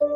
आप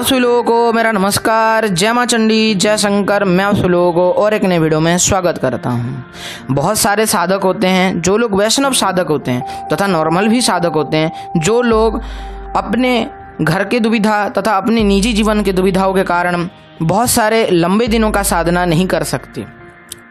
सभी लोगों को मेरा नमस्कार। जय मां चंडी, जय शंकर। मैं आप सभी लोगों को और एक नए वीडियो में स्वागत करता हूं। बहुत सारे साधक होते हैं जो लोग वैष्णव साधक होते हैं तथा नॉर्मल भी साधक होते हैं, जो लोग अपने घर के दुविधा तथा अपने निजी जीवन के दुविधाओं के कारण बहुत सारे लंबे दिनों का साधना नहीं कर सकते।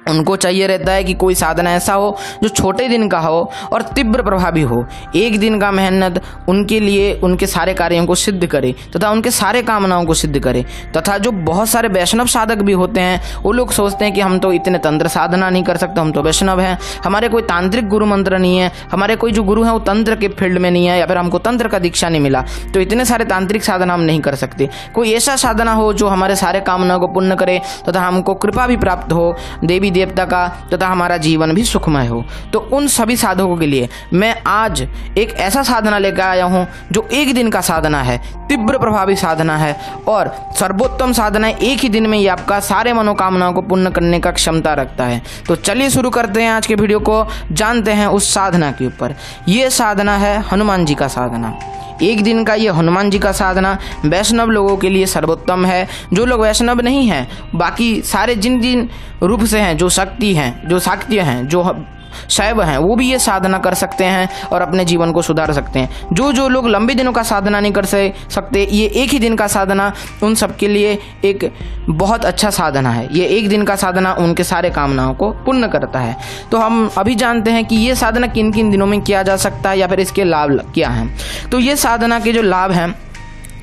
उनको चाहिए रहता है कि कोई साधना ऐसा हो जो छोटे दिन का हो और तीव्र प्रभावी हो। एक दिन का मेहनत उनके लिए उनके सारे कार्यों को सिद्ध करे तथा उनके सारे कामनाओं को सिद्ध करे। तथा जो बहुत सारे वैष्णव साधक भी होते हैं वो लोग सोचते हैं कि हम तो इतने तंत्र साधना नहीं कर सकते, हम तो वैष्णव हैं, हमारे कोई तांत्रिक गुरु मंत्र नहीं है, हमारे कोई जो गुरु है वो तंत्र के फील्ड में नहीं है, या फिर हमको तंत्र का दीक्षा नहीं मिला, तो इतने सारे तांत्रिक साधना हम नहीं कर सकते। कोई ऐसा साधना हो जो हमारे सारे कामनाओं को पूर्ण करे तथा हमको कृपा भी प्राप्त हो देवी देवता का, तथा हमारा जीवन भी सुखमय हो। तो उन सभी साधकों के लिए मैं आज एक ऐसा साधना लेकर आया हूं जो एक दिन का साधना है, तीव्र प्रभावी साधना है और सर्वोत्तम साधना है। एक ही दिन में ये आपका सारे मनोकामनाओं को पूर्ण करने का क्षमता रखता है। तो चलिए शुरू करते हैं आज के वीडियो को, जानते हैं उस साधना के ऊपर। ये साधना है हनुमान जी का साधना। एक दिन का ये हनुमान जी का साधना वैष्णव लोगों के लिए सर्वोत्तम है। जो लोग वैष्णव नहीं हैं, बाकी सारे जिन जिन रूप से हैं, जो शक्ति हैं, जो शाक्य हैं, जो शैव हैं, वो भी ये साधना कर सकते हैं और अपने जीवन को सुधार सकते हैं। जो लोग लंबे दिनों का साधना नहीं कर सकते, ये एक ही दिन का साधना उन सब के लिए एक बहुत अच्छा साधना है। ये एक दिन का साधना उनके सारे कामनाओं को पूर्ण करता है। तो हम अभी जानते हैं कि ये साधना किन किन दिनों में किया जा सकता है या फिर इसके लाभ क्या हैं। तो ये साधना के जो लाभ हैं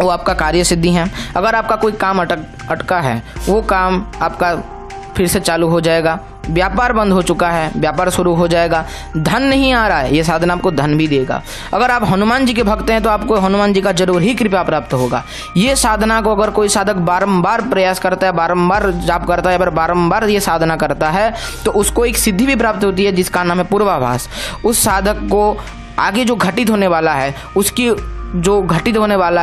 वो आपका कार्य सिद्धि है। अगर आपका कोई काम अटका है, वो काम आपका फिर से चालू हो जाएगा। व्यापार बंद हो चुका है, व्यापार शुरू हो जाएगा। धन नहीं आ रहा है, ये साधना आपको धन भी देगा। अगर आप हनुमान जी के भक्त हैं तो आपको हनुमान जी का जरूर ही कृपा प्राप्त होगा। ये साधना को अगर कोई साधक बारंबार प्रयास करता है, बारंबार जाप करता है, बारंबार ये साधना करता है, तो उसको एक सिद्धि भी प्राप्त होती है जिसका नाम है पूर्वाभास। उस साधक को आगे जो घटित होने वाला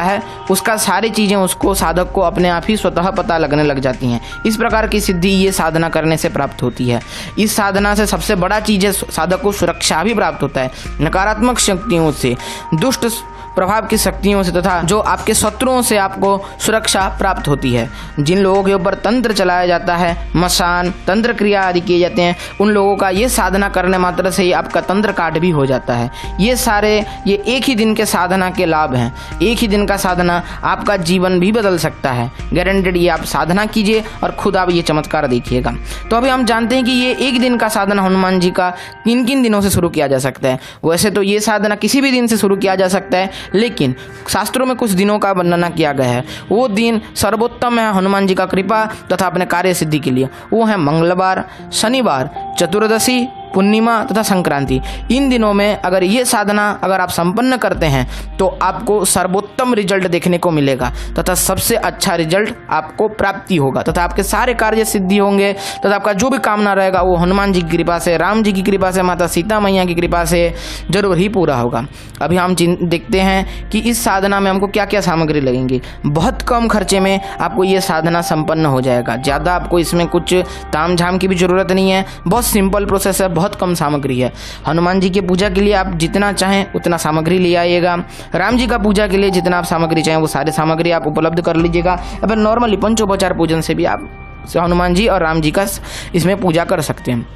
है, उसका सारी चीज़ें उसको साधक को अपने आप ही स्वतः पता लगने लग जाती हैं। इस प्रकार की सिद्धि ये साधना करने से प्राप्त होती है। इस साधना से सबसे बड़ा चीज़ है साधक को सुरक्षा भी प्राप्त होता है नकारात्मक शक्तियों से, दुष्ट प्रभाव की शक्तियों से तथा जो आपके शत्रुओं से आपको सुरक्षा प्राप्त होती है। जिन लोगों के ऊपर तंत्र चलाया जाता है, मसान तंत्र क्रिया आदि किए जाते हैं, उन लोगों का ये साधना करने मात्र से ही आपका तंत्र काट भी हो जाता है। ये एक ही दिन के साधना के लाभ हैं। एक ही दिन का साधना आपका जीवन भी बदल सकता है, गारंटेड। ये आप साधना कीजिए और खुद आप ये चमत्कार देखिएगा। तो अभी हम जानते हैं कि ये एक दिन का साधना हनुमान जी का किन किन दिनों से शुरू किया जा सकता है। वैसे तो ये साधना किसी भी दिन से शुरू किया जा सकता है, लेकिन शास्त्रों में कुछ दिनों का वर्णना किया गया है। वो दिन सर्वोत्तम है हनुमान जी का कृपा तथा अपने कार्य सिद्धि के लिए। वो है मंगलवार, शनिवार, चतुर्दशी, पूर्णिमा तथा संक्रांति। इन दिनों में अगर ये साधना अगर आप संपन्न करते हैं तो आपको सर्वोत्तम रिजल्ट देखने को मिलेगा तथा सबसे अच्छा रिजल्ट आपको प्राप्ति होगा तथा आपके सारे कार्य सिद्धि होंगे तथा आपका जो भी कामना रहेगा वो हनुमान जी की कृपा से, राम जी की कृपा से, माता सीता मैया की कृपा से जरूर ही पूरा होगा। अभी हम देखते हैं कि इस साधना में हमको क्या क्या सामग्री लगेंगी। बहुत कम खर्चे में आपको ये साधना संपन्न हो जाएगा। ज़्यादा आपको इसमें कुछ ताम झाम की भी ज़रूरत नहीं है। बहुत सिंपल प्रोसेस है, बहुत कम सामग्री है। हनुमान जी की पूजा के लिए आप जितना चाहें उतना सामग्री ले आइएगा। राम जी का पूजा के लिए जितना आप सामग्री चाहें वो सारे सामग्री आप उपलब्ध कर लीजिएगा। या फिर नॉर्मली पंचोपचार पूजन से भी आप हनुमान जी और राम जी का इसमें पूजा कर सकते हैं।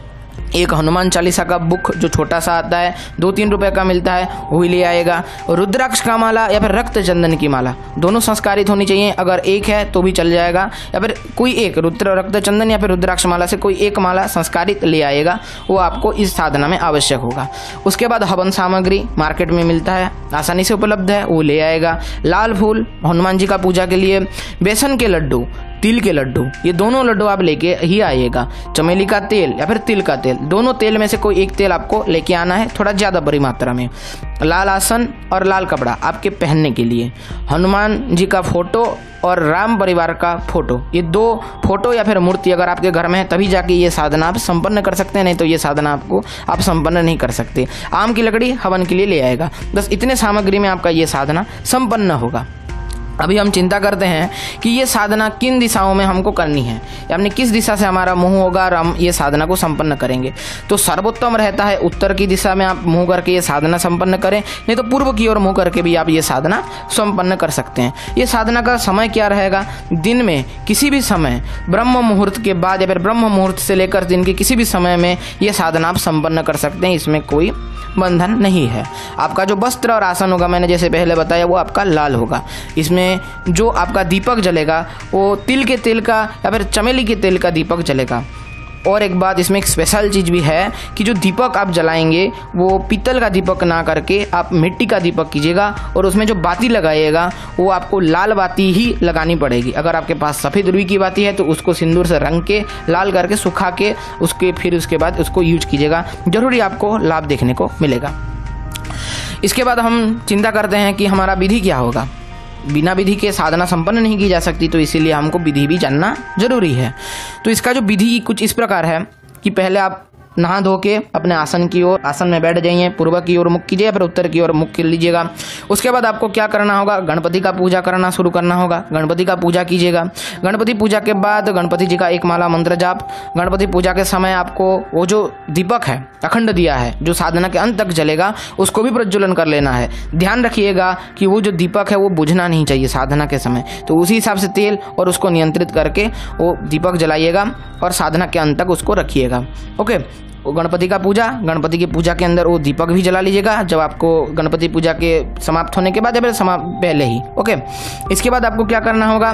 एक हनुमान चालीसा का बुक जो छोटा सा आता है, 2-3 रुपए का मिलता है, वही ले आएगा। रुद्राक्ष का माला या फिर रक्त चंदन की माला दोनों संस्कारित होनी चाहिए। अगर एक है तो भी चल जाएगा, या फिर कोई एक रक्त चंदन या फिर रुद्राक्ष माला से कोई एक माला संस्कारित ले आएगा, वो आपको इस साधना में आवश्यक होगा। उसके बाद हवन सामग्री मार्केट में मिलता है, आसानी से उपलब्ध है, वो ले आएगा। लाल फूल हनुमान जी का पूजा के लिए, बेसन के लड्डू, तिल के लड्डू, ये दोनों लड्डू आप लेके ही आइएगा। चमेली का तेल या फिर तिल का तेल, दोनों तेल में से कोई एक तेल आपको लेके आना है, थोड़ा ज़्यादा बड़ी मात्रा में। लाल आसन और लाल कपड़ा आपके पहनने के लिए। हनुमान जी का फोटो और राम परिवार का फोटो, ये 2 फोटो या फिर मूर्ति अगर आपके घर में है तभी जाके ये साधना आप संपन्न कर सकते हैं, नहीं तो ये साधना आप संपन्न नहीं कर सकते। आम की लकड़ी हवन के लिए ले आएगा। बस इतने सामग्री में आपका ये साधना संपन्न होगा। अभी हम चिंता करते हैं कि ये साधना किन दिशाओं में हमको करनी है, यानी किस दिशा से हमारा मुंह होगा और हम ये साधना को संपन्न करेंगे। तो सर्वोत्तम रहता है उत्तर की दिशा में आप मुंह करके ये साधना संपन्न करें, नहीं तो पूर्व की ओर मुंह करके भी आप ये साधना संपन्न कर सकते हैं। ये साधना का समय क्या रहेगा, दिन में किसी भी समय ब्रह्म मुहूर्त के बाद या फिर ब्रह्म मुहूर्त से लेकर दिन के किसी भी समय में ये साधना आप संपन्न कर सकते हैं, इसमें कोई बंधन नहीं है। आपका जो वस्त्र और आसन होगा, मैंने जैसे पहले बताया, वो आपका लाल होगा। इसमें जो आपका दीपक जलेगा वो तिल के तेल का या फिर चमेली के तेल का दीपक जलेगा। और एक बात इसमें एक स्पेशल चीज़ भी है कि जो दीपक आप जलाएंगे वो पीतल का दीपक ना करके आप मिट्टी का दीपक कीजिएगा, और उसमें जो बाती लगाइएगा वो आपको लाल बाती ही लगानी पड़ेगी। अगर आपके पास सफ़ेद रुई की बाती है तो उसको सिंदूर से रंग के लाल करके सुखा के उसके बाद उसको यूज कीजिएगा, जरूरी आपको लाभ देखने को मिलेगा। इसके बाद हम चिंता करते हैं कि हमारा विधि क्या होगा। बिना विधि के साधना संपन्न नहीं की जा सकती, तो इसीलिए हमको विधि भी जानना जरूरी है। तो इसका जो विधि कुछ इस प्रकार है कि पहले आप नहा धो के अपने आसन की ओर आसन में बैठ जाइए, पूर्व की ओर मुख कीजिए, फिर उत्तर की ओर मुख कर लीजिएगा। उसके बाद आपको क्या करना होगा, गणपति का पूजा करना शुरू करना होगा। गणपति का पूजा कीजिएगा। गणपति पूजा के बाद गणपति जी का एक माला मंत्र जाप। गणपति पूजा के समय आपको वो जो दीपक है, अखंड दिया है, जो साधना के अंत तक जलेगा, उसको भी प्रज्वलन कर लेना है। ध्यान रखिएगा कि वो जो दीपक है वो बुझना नहीं चाहिए साधना के समय, तो उसी हिसाब से तेल और उसको नियंत्रित करके वो दीपक जलाइएगा और साधना के अंत तक उसको रखिएगा। ओके, गणपति का पूजा, गणपति की पूजा के अंदर वो दीपक भी जला लीजिएगा जब आपको गणपति पूजा के समाप्त होने के बाद या फिर पहले ही। ओके, इसके बाद आपको क्या करना होगा,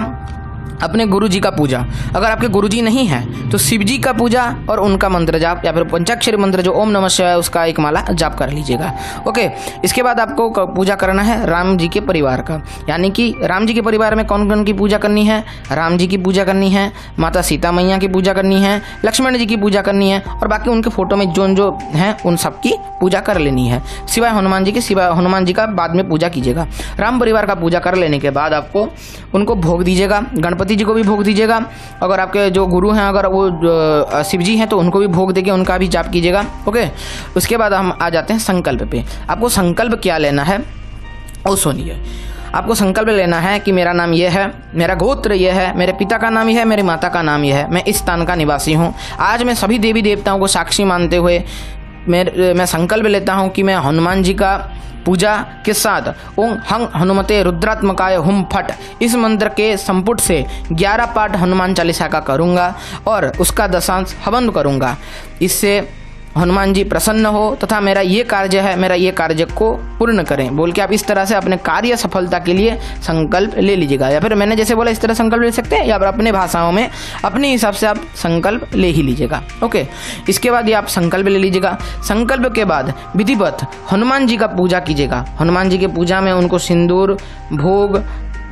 अपने गुरु जी का पूजा। अगर आपके गुरु जी नहीं हैं तो शिव जी का पूजा और उनका मंत्र जाप या फिर पंचाक्षरी मंत्र जो ओम नमः शिवाय उसका एक माला जाप कर लीजिएगा। ओके, इसके बाद आपको पूजा करना है राम जी के परिवार का, यानी कि राम जी के परिवार में कौन कौन की पूजा करनी है, राम जी की पूजा करनी है, माता सीता मैया की पूजा करनी है, लक्ष्मण जी की पूजा करनी है, और बाकी उनके फोटो में जो हैं उन सब की पूजा कर लेनी है, सिवाय हनुमान जी के। सिवाय हनुमान जी का बाद में पूजा कीजिएगा। राम परिवार का पूजा कर लेने के बाद आपको उनको भोग दीजिएगा। गणपति जी को भी भोग दीजिएगा। अगर आपके जो गुरु हैं अगर वो शिव जी हैं तो उनको भी भोग देके उनका भी जाप कीजिएगा। ओके, उसके बाद हम आ जाते हैं संकल्प पे। आपको संकल्प क्या लेना है वो सुनिए। आपको संकल्प लेना है कि मेरा नाम यह है, मेरा गोत्र यह है, मेरे पिता का नाम यह है, मेरी माता का नाम यह है, मैं इस स्थान का निवासी हूँ। आज मैं सभी देवी देवताओं को साक्षी मानते हुए मैं संकल्प लेता हूँ कि मैं हनुमान जी का पूजा के साथ ओम हंग हनुमते रुद्रात्मकाय हुम फट इस मंत्र के संपुट से 11 पाठ हनुमान चालीसा का करूँगा और उसका दशांश हवन करूँगा। इससे हनुमान जी प्रसन्न हो तथा मेरा ये कार्य को पूर्ण करें बोल के आप इस तरह से अपने कार्य सफलता के लिए संकल्प ले लीजिएगा। या फिर मैंने जैसे बोला इस तरह संकल्प ले सकते हैं, या फिर अपने भाषाओं में अपने हिसाब से आप संकल्प ले ही लीजिएगा। ओके, इसके बाद ये आप संकल्प ले लीजिएगा। संकल्प के बाद विधिवत हनुमान जी का पूजा कीजिएगा। हनुमान जी के पूजा में उनको सिंदूर, भोग,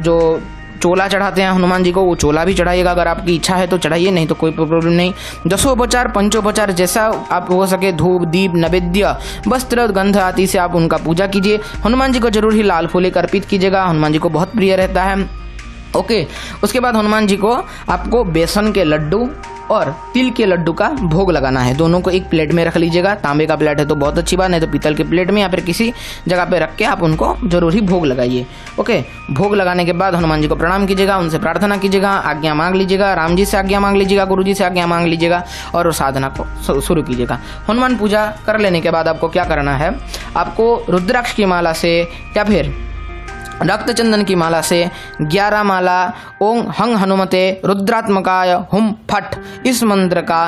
जो चोला चढ़ाते हैं हनुमान जी को वो चोला भी चढ़ाइएगा। अगर आपकी इच्छा है तो चढ़ाइए, नहीं तो कोई प्रॉब्लम नहीं। दशोपचार, पंचोपचार जैसा आप हो सके, धूप, दीप, नैवेद्य, वस्त्र, गंध आदि से आप उनका पूजा कीजिए। हनुमान जी को जरूर ही लाल फूल अर्पित कीजिएगा, हनुमान जी को बहुत प्रिय रहता है। ओके, उसके बाद हनुमान जी को आपको बेसन के लड्डू और तिल के लड्डू का भोग लगाना है। दोनों को एक प्लेट में रख लीजिएगा। तांबे का प्लेट है तो बहुत अच्छी बात, नहीं तो पीतल के प्लेट में या फिर किसी जगह पे रख के आप उनको जरूर ही भोग लगाइए। ओके, भोग लगाने के बाद हनुमान जी को प्रणाम कीजिएगा, उनसे प्रार्थना कीजिएगा, आज्ञा मांग लीजिएगा, राम जी से आज्ञा मांग लीजिएगा, गुरु जी से आज्ञा मांग लीजिएगा और साधना को शुरू कीजिएगा। हनुमान पूजा कर लेने के बाद आपको क्या करना है, आपको रुद्राक्ष की माला से या फिर रक्त चंदन की माला से 11 माला ओम हंग हनुमते रुद्रात्मकाय हुम फट इस मंत्र का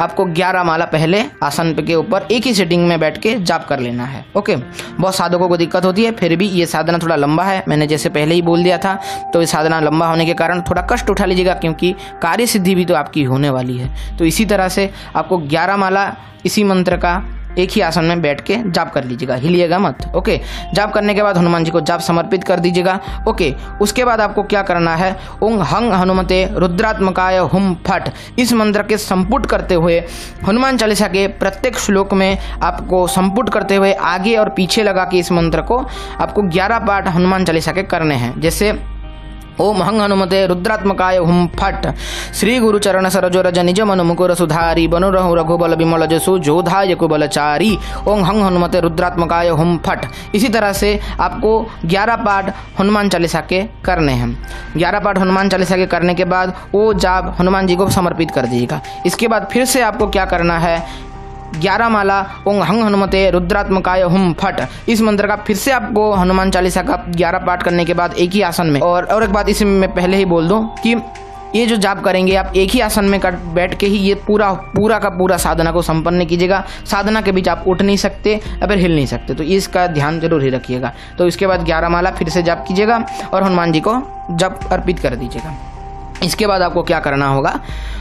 आपको 11 माला पहले आसन के ऊपर एक ही सेटिंग में बैठ के जाप कर लेना है। ओके, बहुत साधकों को दिक्कत होती है, फिर भी ये साधना थोड़ा लंबा है, मैंने जैसे पहले ही बोल दिया था। तो ये साधना लंबा होने के कारण थोड़ा कष्ट उठा लीजिएगा, क्योंकि कार्य सिद्धि भी तो आपकी होने वाली है। तो इसी तरह से आपको 11 माला इसी मंत्र का एक ही आसन में बैठ के जाप कर लीजिएगा, हिलिएगा मत। ओके, जाप करने के बाद हनुमान जी को जाप समर्पित कर दीजिएगा। ओके, उसके बाद आपको क्या करना है, ओम हंग हनुमते रुद्रात्मकाय हुम फट इस मंत्र के संपुट करते हुए हनुमान चालीसा के प्रत्येक श्लोक में आपको संपुट करते हुए आगे और पीछे लगा के इस मंत्र को आपको 11 पाठ हनुमान चालीसा के करने हैं। जैसे ओम हंग हनुमते रुद्रात्मकाय हुम फट। श्री गुरु चरण सरोज रज निज मनु मुकुर सुधारी बनु रहु रघुबल विमल जसु जोधाय कुबलचारी। ओम हंग हनुमते रुद्रात्मकाय हुम फट। इसी तरह से आपको 11 पाठ हनुमान चालीसा के करने हैं। 11 पाठ हनुमान चालीसा के करने के बाद वो जाप हनुमान जी को समर्पित कर दीजिएगा। इसके बाद फिर से आपको क्या करना है, 11 माला ओम हंग हनुमते रुद्रात्मकाय हुम फट, इस मंत्र का फिर से आपको हनुमान चालीसा का 11 पाठ करने के बाद एक ही आसन में, और एक बात इसमें मैं पहले ही बोल दूं कि ये जो जाप करेंगे आप एक ही आसन में बैठ के ही ये पूरा का पूरा साधना को संपन्न कीजिएगा। साधना के बीच आप उठ नहीं सकते या फिर हिल नहीं सकते, तो इसका ध्यान जरूर ही रखिएगा। तो इसके बाद 11 माला फिर से जाप कीजिएगा और हनुमान जी को जप अर्पित कर दीजिएगा। इसके बाद आपको क्या करना होगा,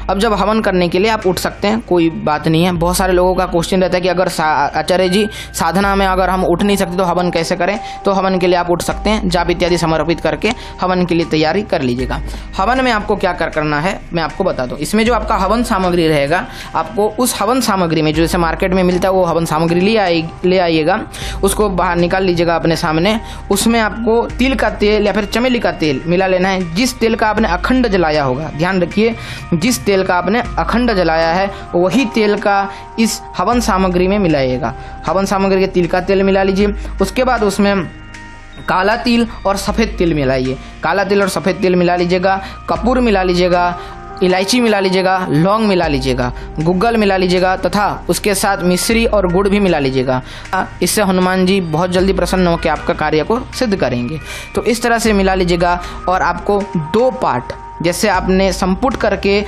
अब जब हवन करने के लिए आप उठ सकते हैं, कोई बात नहीं है। बहुत सारे लोगों का क्वेश्चन रहता है कि अगर आचार्य जी साधना में अगर हम उठ नहीं सकते तो हवन कैसे करें। तो हवन के लिए आप उठ सकते हैं, जाप इत्यादि समर्पित करके हवन के लिए तैयारी कर लीजिएगा। हवन में आपको क्या करना है मैं आपको बता दूं। इसमें जो आपका हवन सामग्री रहेगा, आपको उस हवन सामग्री में जो जैसे मार्केट में मिलता है वो हवन सामग्री ले आइएगा, उसको बाहर निकाल लीजिएगा अपने सामने। उसमें आपको तिल का तेल या फिर चमेली का तेल मिला लेना है। जिस तेल का आपने अखंड जलाया होगा, ध्यान रखिए, जिस तेल का आपने अखंड जलाया है वही तेल का इस हवन सामग्री में मिलाइएगा। हवन सामग्री के तिल का तेल मिला लीजिए। उसके बाद उसमें काला तिल और सफ़ेद तिल मिलाइए। काला तिल और सफ़ेद तिल मिला लीजिएगा, कपूर मिला लीजिएगा, इलायची मिला लीजिएगा, लौंग मिला लीजिएगा, गुग्गल मिला लीजिएगा तथा उसके साथ मिश्री और गुड़ भी मिला लीजिएगा। इससे हनुमान जी बहुत जल्दी प्रसन्न होकर आपका कार्य को सिद्ध करेंगे। तो इस तरह से मिला लीजिएगा और आपको 2 पाठ, जैसे आपने संपुट करके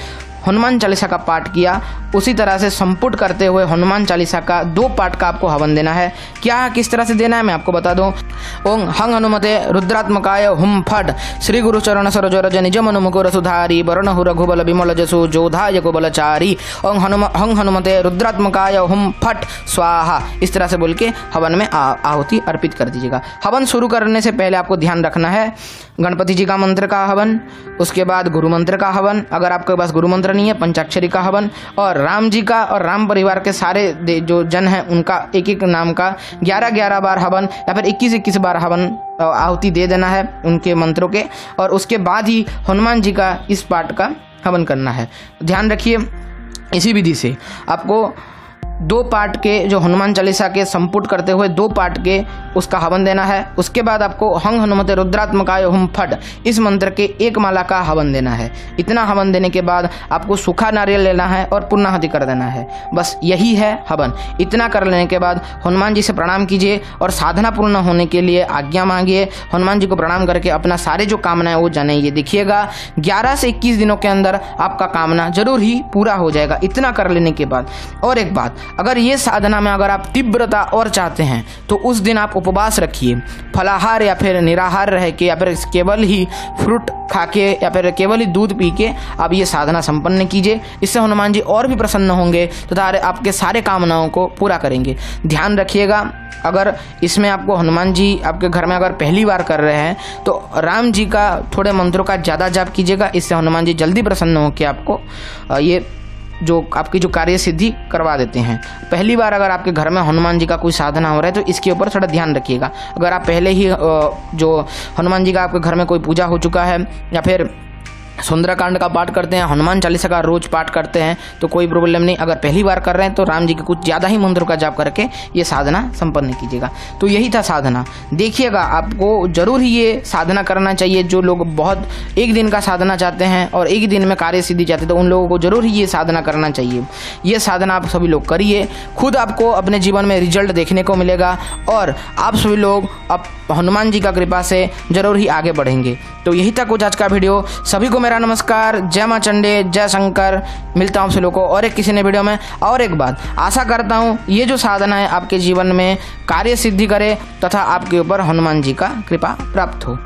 हनुमान चालीसा का पाठ किया उसी तरह से संपुट करते हुए हनुमान चालीसा का 2 पाठ का आपको हवन देना है। क्या किस तरह से देना है मैं आपको बता दूं। ओम हंग हनुमते रुद्रात्मकाय हुम फट। श्री गुरु चरण सरोज रज निज मनु मुकुर सुधारी वरणहु रघुबल विमल जसु जोधाय कुबलचारी। ओम हंग हनुमते रुद्रात्मकाय हुम फट स्वाहा। इस तरह से बोल के हवन में आहुति अर्पित कर दीजिएगा। हवन शुरू करने से पहले आपको ध्यान रखना है, गणपति जी का मंत्र का हवन, उसके बाद गुरु मंत्र का हवन, अगर आपके पास गुरु मंत्र नहीं है पंचाक्षरी का हवन, और राम जी का और राम परिवार के सारे जो जन हैं उनका एक नाम का 11 बार हवन या फिर 21 बार हवन आहुति दे देना है उनके मंत्रों के। और उसके बाद ही हनुमान जी का इस पाठ का हवन करना है। ध्यान रखिए, इसी विधि से आपको 2 पाठ के जो हनुमान चालीसा के संपुट करते हुए 2 पाठ के उसका हवन देना है। उसके बाद आपको हंग हनुमते रुद्रात्मकाय हुम फट इस मंत्र के 1 माला का हवन देना है। इतना हवन देने के बाद आपको सूखा नारियल लेना है और पूर्णाहुति कर देना है। बस यही है हवन। इतना कर लेने के बाद हनुमान जी से प्रणाम कीजिए और साधना पूर्ण होने के लिए आज्ञा मांगिए। हनुमान जी को प्रणाम करके अपना सारे जो कामना है वो जानिए। देखिएगा 11 से 21 दिनों के अंदर आपका कामना जरूर ही पूरा हो जाएगा। इतना कर लेने के बाद और एक बात, अगर ये साधना में अगर आप तीव्रता और चाहते हैं तो उस दिन आप उपवास रखिए, फलाहार या फिर निराहार रह के या फिर केवल ही फ्रूट खा के या फिर केवल ही दूध पी के आप ये साधना संपन्न कीजिए। इससे हनुमान जी और भी प्रसन्न होंगे तथा आपके सारे कामनाओं को पूरा करेंगे। ध्यान रखिएगा, अगर इसमें आपको हनुमान जी आपके घर में अगर पहली बार कर रहे हैं तो राम जी का थोड़े मंत्रों का ज़्यादा जाप कीजिएगा। इससे हनुमान जी जल्दी प्रसन्न होकर आपको ये जो आपकी जो कार्य सिद्धि करवा देते हैं। पहली बार अगर आपके घर में हनुमान जी का कोई साधना हो रहा है तो इसके ऊपर थोड़ा ध्यान रखिएगा। अगर आप पहले ही जो हनुमान जी का आपके घर में कोई पूजा हो चुका है या फिर सुंदरकांड का पाठ करते हैं, हनुमान चालीसा का रोज पाठ करते हैं तो कोई प्रॉब्लम नहीं। अगर पहली बार कर रहे हैं तो राम जी के कुछ ज़्यादा ही मंत्रों का जाप करके ये साधना संपन्न कीजिएगा। तो यही था साधना। देखिएगा, आपको जरूर ही ये साधना करना चाहिए। जो लोग बहुत एक दिन का साधना चाहते हैं और एक दिन में कार्य सिद्धि चाहते हैं तो उन लोगों को जरूर ही ये साधना करना चाहिए। ये साधना आप सभी लोग करिए, खुद आपको अपने जीवन में रिजल्ट देखने को मिलेगा और आप सभी लोग अब हनुमान जी का कृपा से जरूर ही आगे बढ़ेंगे। तो यही था कुछ आज का वीडियो। सभी को मेरा नमस्कार, जय मां चंडी, जय शंकर। मिलता हूं आप सभी लोगों को और एक किसी ने वीडियो में। और एक बात आशा करता हूं ये जो साधना है आपके जीवन में कार्य सिद्धि करे तथा आपके ऊपर हनुमान जी का कृपा प्राप्त हो।